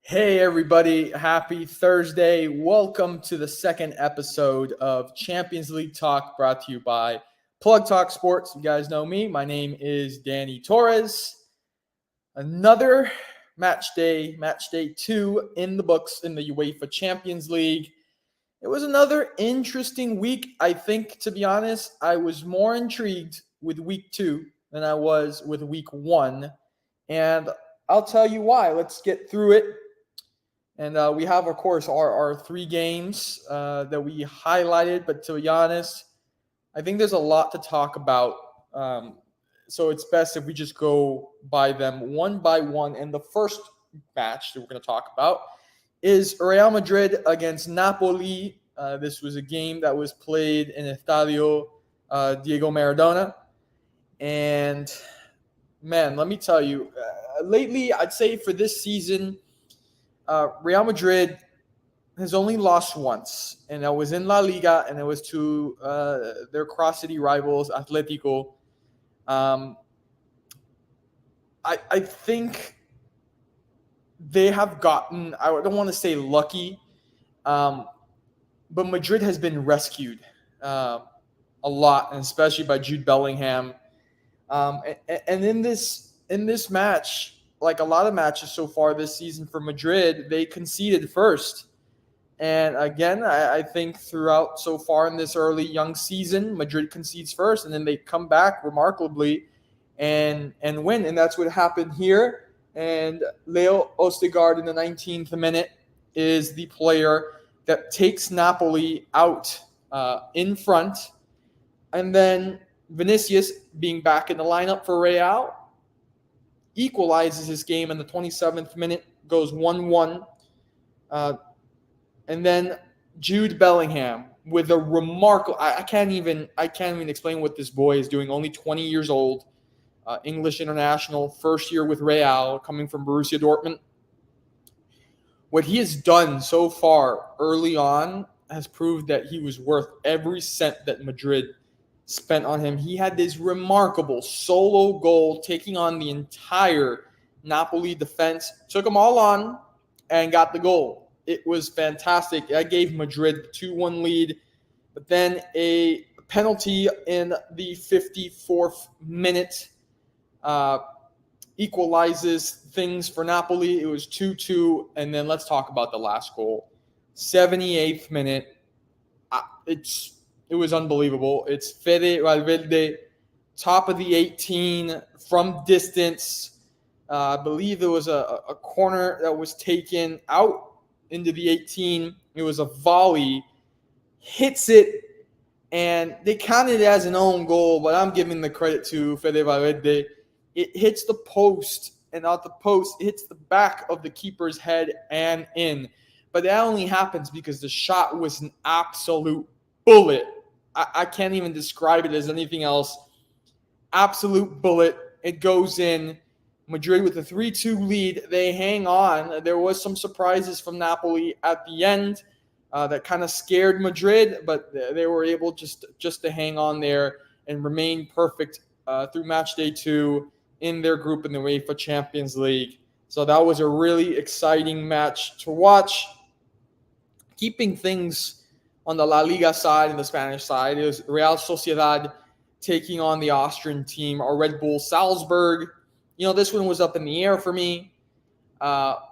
Hey, everybody. Happy Thursday. Welcome to the second episode of Champions League Talk brought to you by Plug Talk Sports. You guys know me. My name is Danny Torres. Another match day 2 in the books in the UEFA Champions League. It was another interesting week. I think, to be honest, I was more intrigued with week 2 than I was with week 1. And I'll tell you why. Let's get through it. And we have, of course, our 3 games that we highlighted. But to be honest, I think there's a lot to talk about. So it's best if we just go by them one by one. And the first match that we're going to talk about is Real Madrid against Napoli. This was a game that was played in Estadio Diego Maradona. And, man, let me tell you, lately, I'd say for this season, Real Madrid has only lost once, and that was in La Liga, and it was to their cross-city rivals, Atletico. I think they have gotten, I don't want to say lucky, but Madrid has been rescued a lot, and especially by Jude Bellingham. And in this match, like a lot of matches so far this season for Madrid, they conceded first. And again, I think throughout so far in this early young season, Madrid concedes first, and then they come back remarkably and win. And that's what happened here. And Leo Ostigard in the 19th minute is the player that takes Napoli out in front. And then Vinicius, being back in the lineup for Real, equalizes his game in the 27th minute, goes 1-1. And then Jude Bellingham with a remarkable, I can't even explain what this boy is doing, only 20 years old, English international, first year with Real, coming from Borussia Dortmund. What he has done so far early on has proved that he was worth every cent that Madrid spent on him. He had this remarkable solo goal, taking on the entire Napoli defense, took them all on, and got the goal. It was fantastic. That gave Madrid the 2-1 lead. But then a penalty in the 54th minute equalizes things for Napoli. It was 2-2. And then let's talk about the last goal. 78th minute. It was unbelievable. It's Fede Valverde, top of the 18 from distance. I believe there was a corner that was taken out into the 18. It was a volley. Hits it, and they counted it as an own goal, but I'm giving the credit to Fede Valverde. It hits the post, and out the post, it hits the back of the keeper's head and in. But that only happens because the shot was an absolute bullet. I can't even describe it as anything else. Absolute bullet. It goes in. Madrid with a 3-2 lead. They hang on. There was some surprises from Napoli at the end that kind of scared Madrid, but they were able just to hang on there and remain perfect through match day 2 in their group in the UEFA Champions League. So that was a really exciting match to watch. Keeping things on the La Liga side and the Spanish side, it was Real Sociedad taking on the Austrian team, or Red Bull Salzburg. This one was up in the air for me. But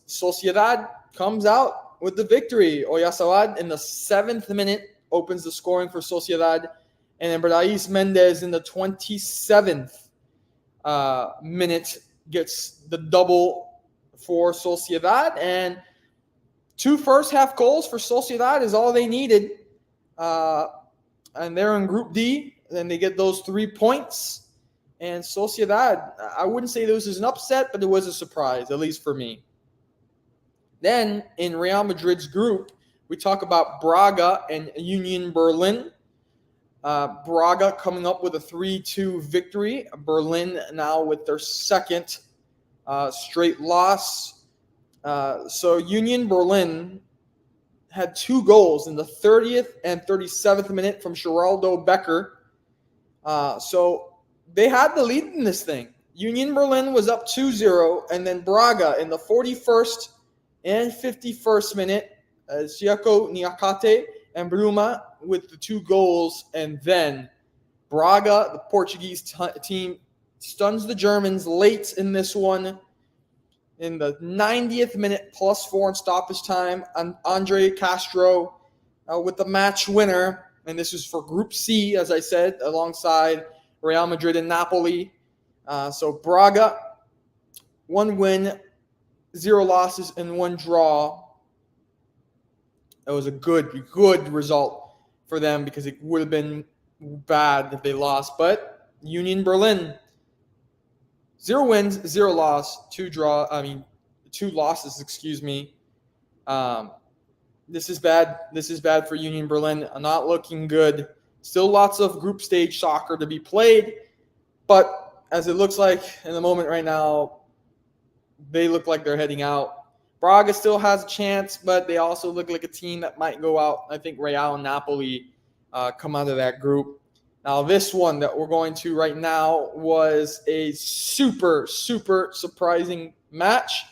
Sociedad comes out with the victory. Oyarzabal in the 7th minute opens the scoring for Sociedad. And then Brais Mendes in the 27th minute gets the double for Sociedad. And 2 first-half goals for Sociedad is all they needed. And they're in Group D. Then they get those 3 points. And Sociedad, I wouldn't say this was an upset, but it was a surprise, at least for me. Then, in Real Madrid's group, we talk about Braga and Union Berlin. Braga coming up with a 3-2 victory. Berlin now with their second straight loss. So Union Berlin had 2 goals in the 30th and 37th minute from Geraldo Becker. So they had the lead in this thing. Union Berlin was up 2-0, and then Braga in the 41st and 51st minute, Siako Niakate and Bruma with the 2 goals, and then Braga, the Portuguese team, stuns the Germans late in this one. In the 90th minute, +4 in stoppage time, Andre Castro with the match winner. And this is for Group C, as I said, alongside Real Madrid and Napoli. So Braga, 1 win, 0 losses, and 1 draw. It was a good result for them because it would have been bad if they lost. But Union Berlin, 0 wins, 0 loss, 2 losses, excuse me. This is bad. This is bad for Union Berlin. Not looking good. Still lots of group stage soccer to be played. But as it looks like in the moment right now, they look like they're heading out. Braga still has a chance, but they also look like a team that might go out. I think Real and Napoli come out of that group. Now, this one that we're going to right now was a super, super surprising match.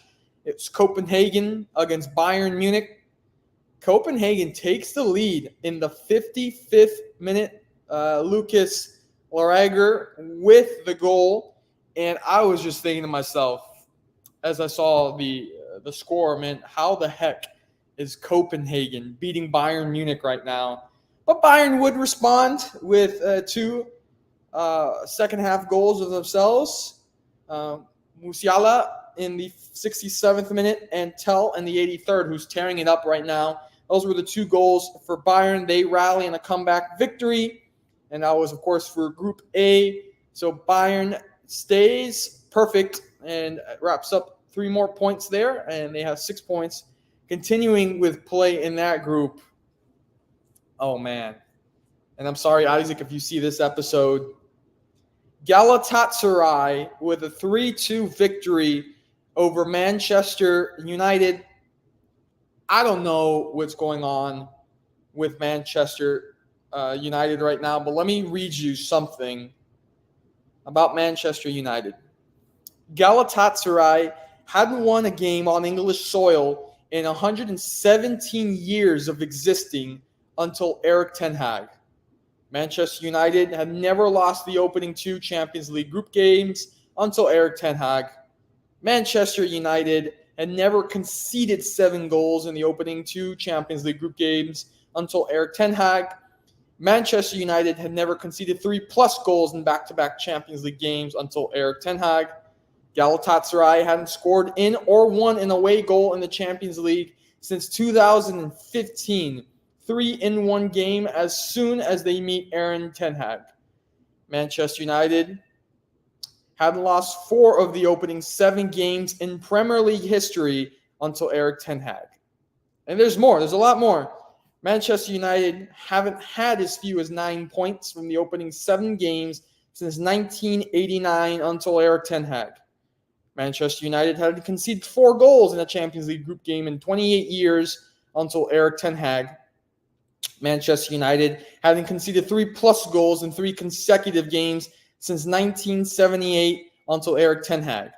It's Copenhagen against Bayern Munich. Copenhagen takes the lead in the 55th minute. Lucas Larager with the goal. And I was just thinking to myself, as I saw the score, man, how the heck is Copenhagen beating Bayern Munich right now? But Bayern would respond with 2 second-half goals of themselves. Musiala in the 67th minute and Tell in the 83rd, who's tearing it up right now. Those were the 2 goals for Bayern. They rally in a comeback victory. And that was, of course, for Group A. So Bayern stays perfect and wraps up 3 more points there. And they have 6 points. Continuing with play in that group. Oh, man. And I'm sorry, Isaac, if you see this episode. Galatasaray with a 3-2 victory over Manchester United. I don't know what's going on with Manchester United right now, but let me read you something about Manchester United. Galatasaray hadn't won a game on English soil in 117 years of existing until Erik ten Hag. Manchester United had never lost the opening 2 Champions League group games until Erik ten Hag. Manchester United had never conceded 7 goals in the opening 2 Champions League group games until Erik ten Hag. Manchester United had never conceded 3+ goals in back-to-back Champions League games until Erik ten Hag. Galatasaray hadn't scored in or won an away goal in the Champions League since 2015. 3 in 1 game as soon as they meet Erik ten Hag. Manchester United had lost 4 of the opening 7 games in Premier League history until Erik ten Hag. And there's more. There's a lot more. Manchester United haven't had as few as 9 points from the opening 7 games since 1989 until Erik ten Hag. Manchester United had conceded 4 goals in a Champions League group game in 28 years until Erik ten Hag. Manchester United hadn't conceded 3+ goals in 3 consecutive games since 1978 until Erik ten Hag.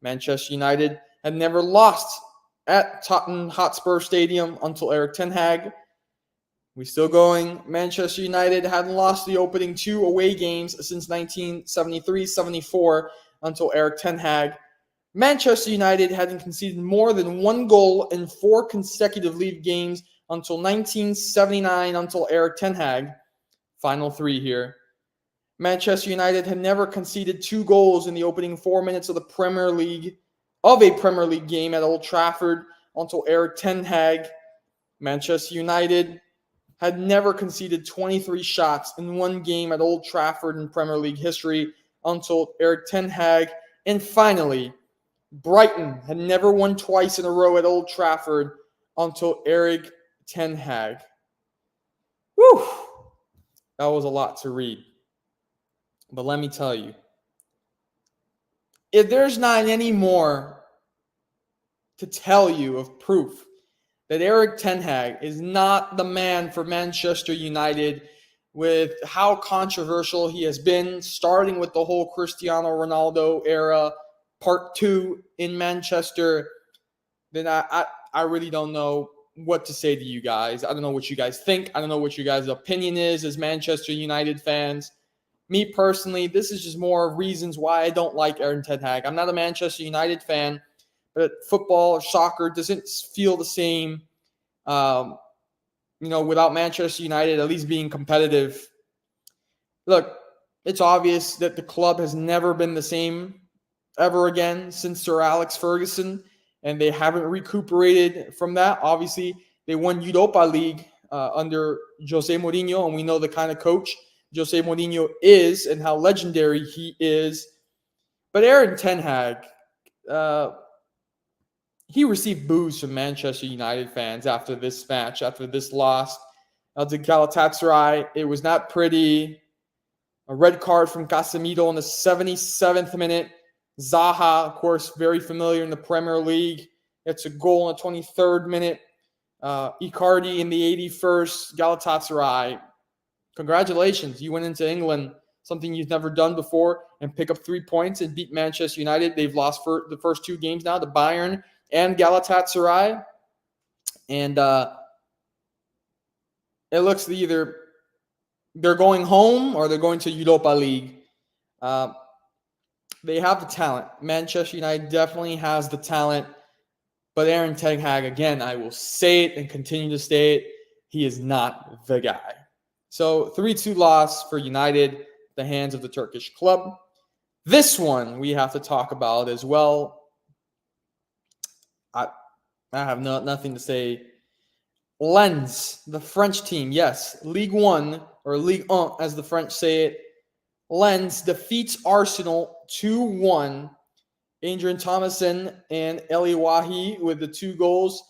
Manchester United had never lost at Tottenham Hotspur Stadium until Erik ten Hag. We still going. Manchester United hadn't lost the opening 2 away games since 1973-74 until Erik ten Hag. Manchester United hadn't conceded more than 1 goal in 4 consecutive league games until 1979 until Erik ten Hag. Final 3 here. Manchester United had never conceded 2 goals in the opening 4 minutes of a Premier League game at Old Trafford until Erik ten Hag. Manchester United had never conceded 23 shots in 1 game at Old Trafford in Premier League history until Erik ten Hag. And finally, Brighton had never won twice in a row at Old Trafford until Erik ten Hag. Whew! That was a lot to read. But let me tell you, if there's not any more to tell you of proof that Erik ten Hag is not the man for Manchester United, with how controversial he has been, starting with the whole Cristiano Ronaldo era, part 2 in Manchester, then I really don't know what to say to you guys. I don't know what you guys think. I don't know what your guys' opinion is as Manchester United fans. Me personally, this is just more reasons why I don't like Erik ten Hag. I'm not a Manchester United fan, but football or soccer doesn't feel the same, without Manchester United at least being competitive. Look, it's obvious that the club has never been the same ever again since Sir Alex Ferguson, and they haven't recuperated from that. Obviously, they won Europa League under Jose Mourinho, and we know the kind of coach Jose Mourinho is and how legendary he is. But Erik ten Hag, he received boos from Manchester United fans after this match, after this loss to Galatasaray. It was not pretty. A red card from Casemiro in the 77th minute. Zaha, of course, very familiar in the Premier League. It's a goal in the 23rd minute. Icardi in the 81st. Galatasaray. Congratulations. You went into England, something you've never done before, and pick up 3 points and beat Manchester United. They've lost for the first 2 games now to Bayern and Galatasaray. And it looks either they're going home or they're going to Europa League. They have the talent. Manchester United definitely has the talent. But Erik ten Hag, again, I will say it and continue to say it, he is not the guy. So 3-2 loss for United, the hands of the Turkish club. This one we have to talk about as well. I have nothing to say. Lens, the French team, yes, Ligue 1 or Ligue 1 as the French say it. Lens defeats Arsenal 2-1. Adrian Thomason and Eli Wahi with the 2 goals.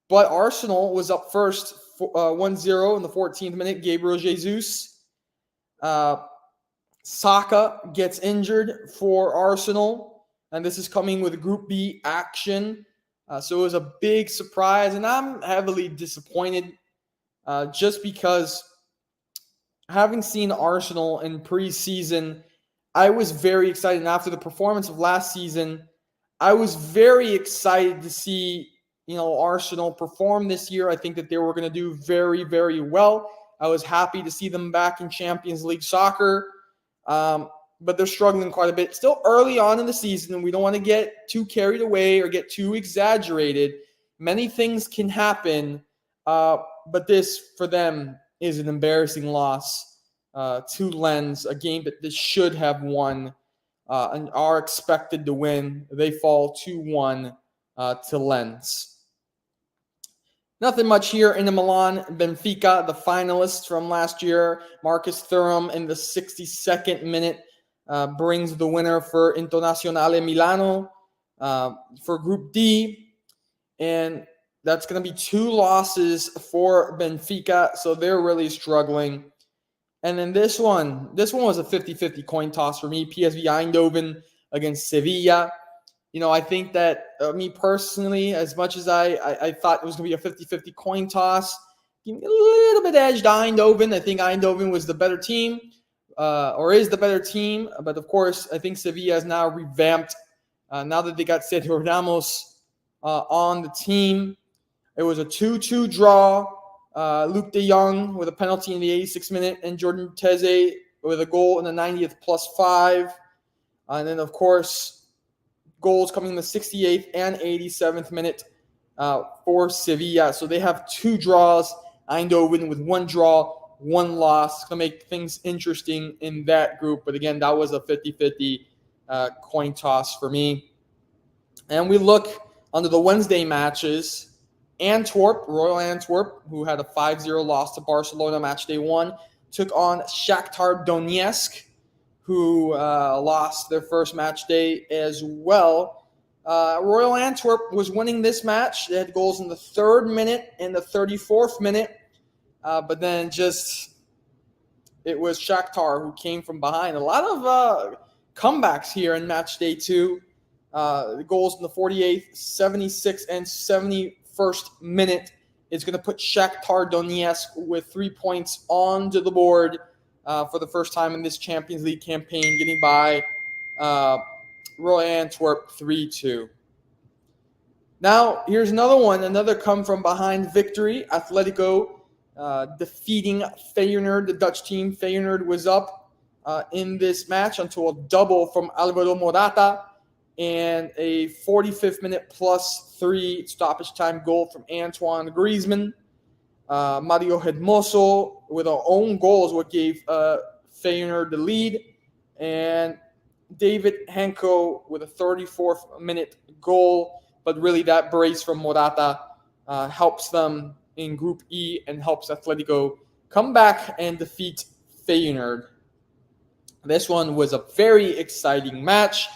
But Arsenal was up first 1-0 in the 14th minute. Gabriel Jesus. Saka gets injured for Arsenal. And this is coming with Group B action. So it was a big surprise. And I'm heavily disappointed just because having seen Arsenal in preseason, I was very excited. And after the performance of last season, I was very excited to see, Arsenal perform this year. I think that they were going to do very, very well. I was happy to see them back in Champions League soccer. But they're struggling quite a bit. Still early on in the season. We don't want to get too carried away or get too exaggerated. Many things can happen. But this, for them, is an embarrassing loss to Lens, a game that they should have won and are expected to win. They fall 2-1 to Lens. Nothing much here in the Milan. Benfica, the finalists from last year. Marcus Thuram in the 62nd minute brings the winner for Internazionale Milano for Group D. And that's going to be 2 losses for Benfica, so they're really struggling. And then this one was a 50-50 coin toss for me. PSV Eindhoven against Sevilla. I think that me personally, as much as I thought it was going to be a 50-50 coin toss, give me a little bit edged Eindhoven. I think Eindhoven was the better team, or is the better team. But of course, I think Sevilla is now revamped. Now that they got Sergio Ramos on the team. It was a 2-2 draw. Luke de Jong with a penalty in the 86th minute, and Jordan Teze with a goal in the 90th +5. And then, of course, goals coming in the 68th and 87th minute for Sevilla. So they have 2 draws. Eindhoven with 1 draw, 1 loss. It's going to make things interesting in that group. But again, that was a 50-50 coin toss for me. And we look under the Wednesday matches. Royal Antwerp, who had a 5-0 loss to Barcelona match day 1, took on Shakhtar Donetsk, who lost their first match day as well. Royal Antwerp was winning this match. They had goals in the 3rd minute and the 34th minute. But then it was Shakhtar who came from behind. A lot of comebacks here in match day 2. The goals in the 48th, 76th, and 71st minute is going to put Shakhtar Donetsk with 3 points onto the board. for the first time in this Champions League campaign, getting by Royal Antwerp 3-2. Now, here's another one, another come-from-behind victory. Atletico defeating Feyenoord, the Dutch team. Feyenoord was up in this match until a double from Alvaro Morata and a 45th minute plus 3 stoppage time goal from Antoine Griezmann. Mario Hermoso with our own goal is what gave Feyenoord the lead. And David Henko with a 34th minute goal. But really that brace from Morata helps them in Group E and helps Atletico come back and defeat Feyenoord. This one was a very exciting match.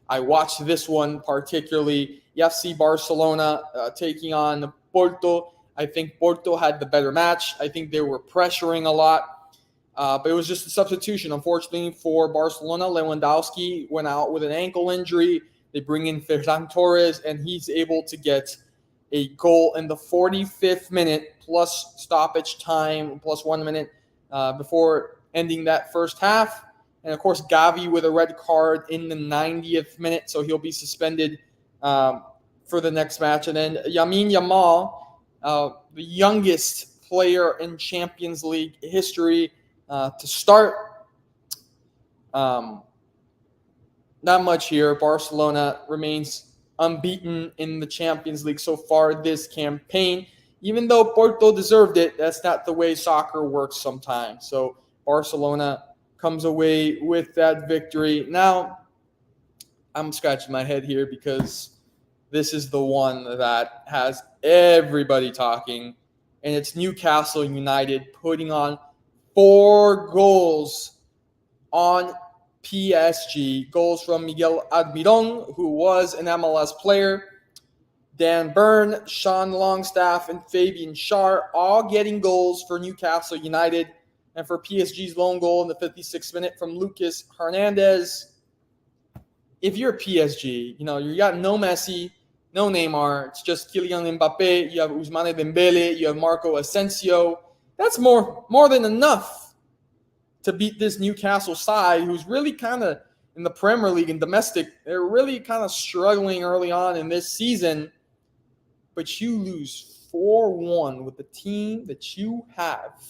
I watched this one particularly. FC Barcelona taking on Porto. I think Porto had the better match. I think they were pressuring a lot. But it was just a substitution. Unfortunately for Barcelona, Lewandowski went out with an ankle injury. They bring in Ferran Torres, and he's able to get a goal in the 45th minute plus stoppage time, plus 1 minute before ending that first half. And, of course, Gavi with a red card in the 90th minute, so he'll be suspended for the next match. And then Lamine Yamal, the youngest player in Champions League history to start. Not much here. Barcelona remains unbeaten in the Champions League so far this campaign. Even though Porto deserved it, that's not the way soccer works sometimes. So Barcelona comes away with that victory. Now, I'm scratching my head here because this is the one that has everybody talking, and it's Newcastle United putting on 4 goals on PSG. Goals from Miguel Almiron, who was an MLS player, Dan Burn, Sean Longstaff, and Fabian Schär, all getting goals for Newcastle United. And for PSG's lone goal in the 56th minute from Lucas Hernandez. If you're PSG, you got no Messi, no Neymar. It's just Kylian Mbappe. You have Ousmane Dembele. You have Marco Asensio. That's more than enough to beat this Newcastle side, who's really kind of in the Premier League and domestic. They're really kind of struggling early on in this season. But you lose 4-1 with the team that you have.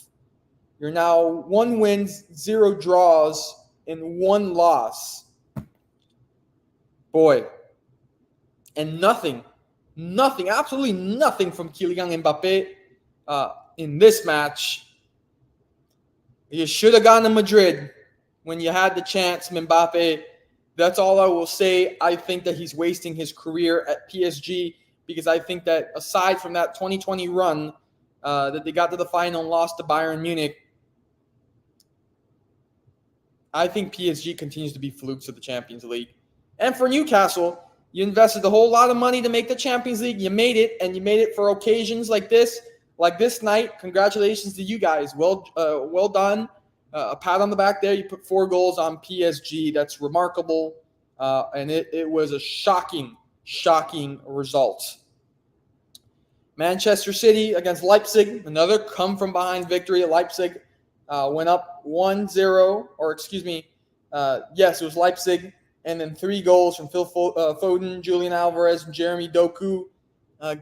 You're now 1 win, 0 draws, and 1 loss. Boy. And nothing, absolutely nothing from Kylian Mbappe in this match. You should have gone to Madrid when you had the chance, Mbappe. That's all I will say. I think that he's wasting his career at PSG because I think that aside from that 2020 run that they got to the final and lost to Bayern Munich, I think PSG continues to be flukes of the Champions League. And for Newcastle, you invested a whole lot of money to make the Champions League. You made it, and you made it for occasions like this night. Congratulations to you guys. Well done. A pat on the back there. You put 4 goals on PSG. That's remarkable. And it was a shocking result. Manchester City against Leipzig. Another come-from-behind victory at Leipzig. Went up 1-0, or excuse me, yes, it was Leipzig, and then 3 goals from Phil Foden, Julian Alvarez, and Jeremy Doku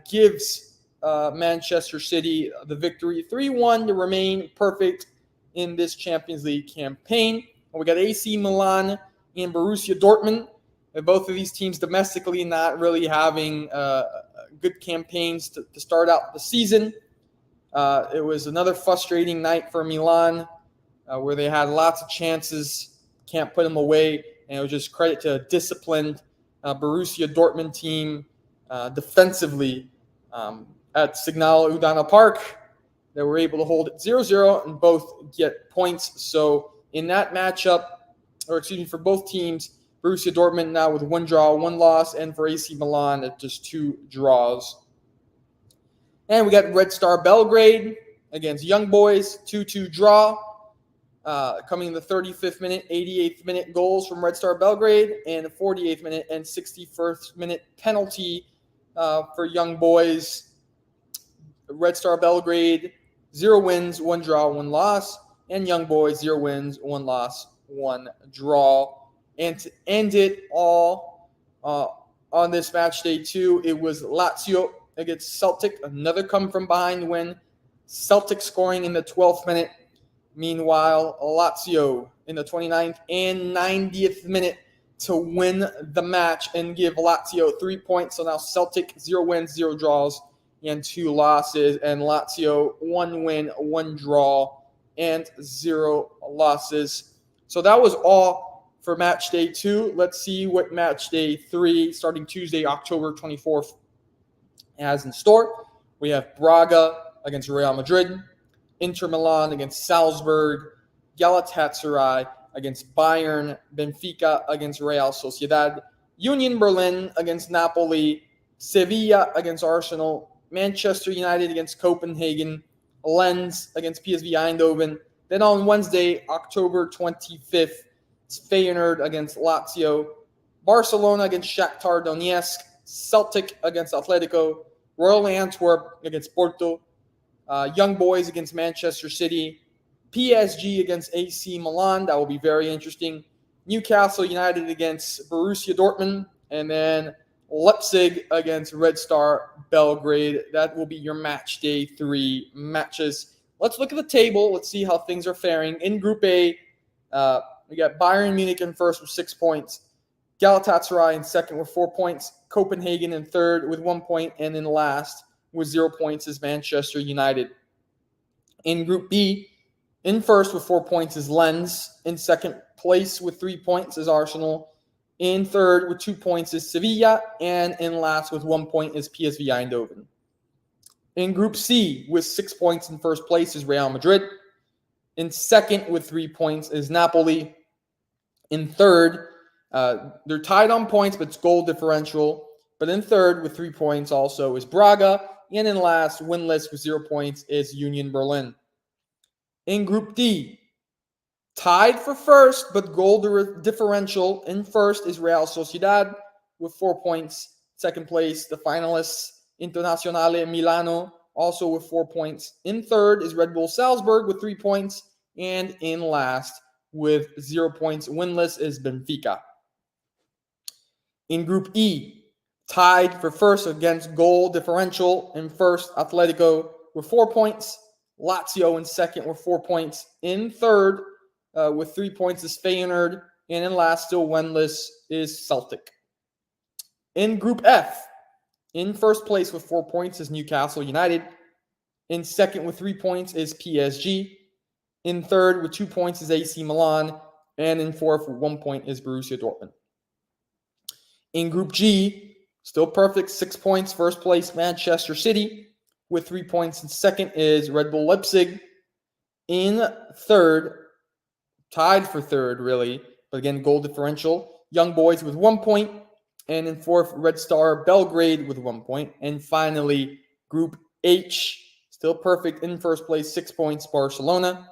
gives Manchester City the victory 3-1 to remain perfect in this Champions League campaign. And we got AC Milan and Borussia Dortmund. And both of these teams domestically not really having good campaigns to start out the season. It was another frustrating night for Milan where they had lots of chances, can't put them away, and it was just credit to a disciplined Borussia Dortmund team defensively at Signal Iduna Park. They were able to hold it 0-0 and both get points. So in that matchup, for both teams, Borussia Dortmund now with 1 draw, 1 loss, and for AC Milan at just 2 draws. And we got Red Star Belgrade against Young Boys, 2-2 draw. Coming in the 35th minute, 88th minute goals from Red Star Belgrade, and the 48th minute and 61st minute penalty for Young Boys. Red Star Belgrade, 0 wins, 1 draw, 1 loss. and Young Boys, 0 wins, 1 loss, 1 draw. And to end it all on this match day 2, it was Lazio against Celtic, another come from behind win. Celtic scoring in the 12th minute. Meanwhile, Lazio in the 29th and 90th minute to win the match and give Lazio 3 points. So now Celtic 0 wins, 0 draws, and 2 losses. And Lazio 1 win, 1 draw, and 0 losses. So that was all for match day 2. Let's see what match day 3, starting Tuesday, October 24th, has in store. We have Braga against Real Madrid, Inter Milan against Salzburg, Galatasaray against Bayern, Benfica against Real Sociedad, Union Berlin against Napoli, Sevilla against Arsenal, Manchester United against Copenhagen, Lens against PSV Eindhoven. Then on Wednesday, October 25th, it's Feyenoord against Lazio, Barcelona against Shakhtar Donetsk, Celtic against Atletico, Royal Antwerp against Porto, Young Boys against Manchester City, PSG against AC Milan. That will be very interesting. Newcastle United against Borussia Dortmund, and then Leipzig against Red Star Belgrade. That will be your match day 3 matches. Let's look at the table. Let's see how things are faring. In Group A, we got Bayern Munich in first with 6 points, Galatasaray in second with 4 points, Copenhagen in third with 1 point, and in last with 0 points is Manchester United. In Group B, in first with 4 points is Lens. In second place with 3 points is Arsenal. In third with 2 points is Sevilla. And in last with 1 point is PSV Eindhoven. In Group C, with 6 points in first place is Real Madrid. In second with 3 points is Napoli. In third, they're tied on points, but it's goal differential. But in third with 3 points also is Braga. And in last, winless with 0 points, is Union Berlin. In Group D, tied for first, but goal differential. In first is Real Sociedad with 4 points. Second place, the finalists, Internazionale Milano, also with 4 points. In third is Red Bull Salzburg with 3 points. And in last, with 0 points, winless, is Benfica. In Group E, tied for first against goal differential. In first, Atletico with 4 points. Lazio in second with 4 points. In third, with 3 points, is Feyenoord. And in last, still winless, is Celtic. In Group F, in first place with 4 points is Newcastle United. In second with 3 points is PSG. In third with 2 points is AC Milan. And in fourth with 1 point is Borussia Dortmund. In Group G, still perfect, 6 points. First place, Manchester City with 3 points. And second is Red Bull Leipzig. In third, tied for third, really, but again, goal differential, Young Boys with 1 point. And in fourth, Red Star Belgrade with 1 point. And finally, Group H, still perfect. In first place, 6 points, Barcelona.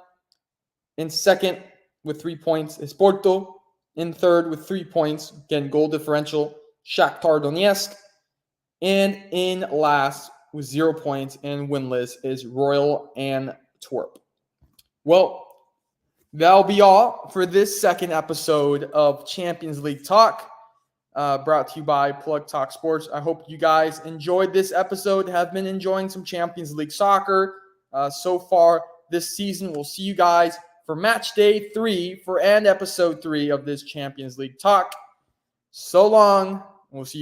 In second, with 3 points, is Porto. In third, with 3 points, again, goal differential, Shakhtar Donetsk. And in last, with 0 points and winless, is Royal Antwerp. Well, that'll be all for this second episode of Champions League Talk, brought to you by Plug Talk Sports. I hope you guys enjoyed this episode, have been enjoying some Champions League soccer so far this season. We'll see you guys for match day 3 and episode 3 of this Champions League Talk. So long. We'll see you.